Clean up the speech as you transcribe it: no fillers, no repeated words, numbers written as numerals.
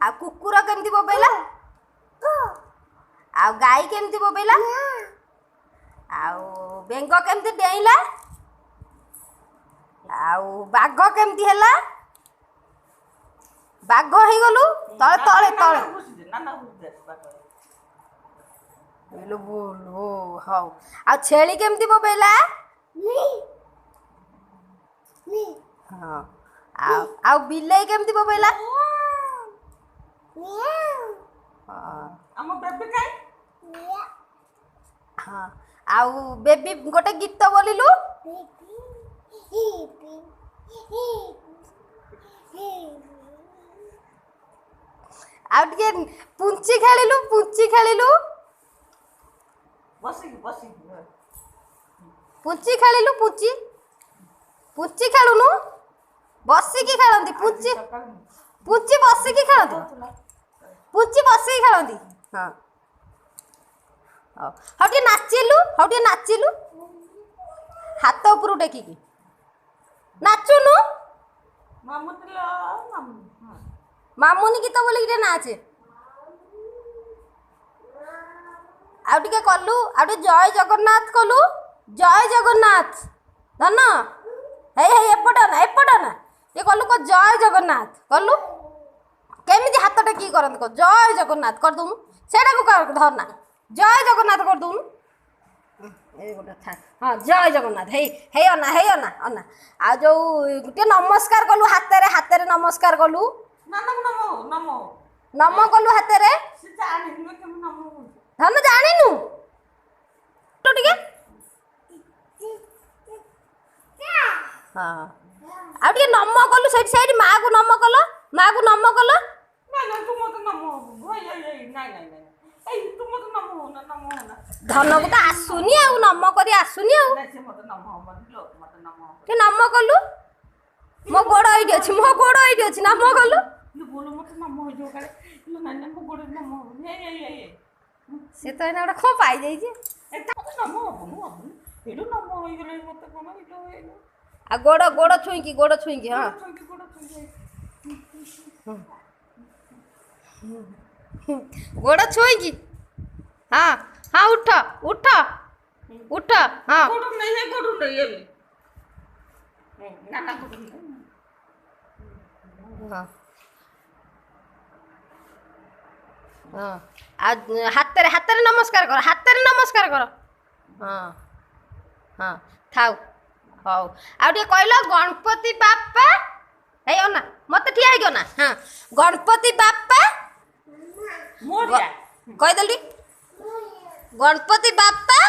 आ कुकुर केमती बोबेला आ गाई केमती बोबेला आ बेंग केमती डेइला आ बाघ केमती हैला बाघ हे गलु तळे तळे तळे बोलो बोलो हाउ आ छेली केमती बोबेला हां आ बिल्ली केमती बोबेला ଆମ ବେବି କାଇଁ हाँ आउ बेबी गोटे गीत बोलिलु आउ टिके पुंची खेलिलु बसी पुंची खेलिलु पुंची खेलुनु बसिकी खेलंती पुंची पुंची बसिकी खेलंती पुंची बसिकी खेलंती हाँ हटे नाचिलु हाथ ऊपर टेकिकी नाचुनु मामुनी गीत बोली नाचे आउ टिके कलु आउ टिके जय जगन्नाथ कलु जय जगन्नाथ धन हे हे एपट ना ये कलु को जय जगन्नाथ कलु केमिति हाथ टेकी करंत को जय जगन्नाथ कर दूनु सेटा को धरना जय जगन्नाथ कर दूनु ए गोटा था हां जय जगन्नाथ हे हे अन्ना आ जो गुटे नमस्कार कलु हाथ रे नमस्कार कलु नमो कलु हाथ रे धन जानिनु तो टिके हां आ टिके नमो कलु साइड मां को नमो कलो धन को तो आसुनी आ नम करी आसुनी आ नम कलु मो गोड़ एठी अछि नम कलु से तो एना खो पाई जाई जे आ गोड़ छुईकी हां गोड़ छुईकी हाँ हाँ उठ हाँ हाँ हाथ रे नमस्कार कर हाँ हाँ थाउ हाउ आउ कहल गणपति बापा हे ना मत ठिया हो ना हाँ गणपति बापा कहीदेली गणपति बापा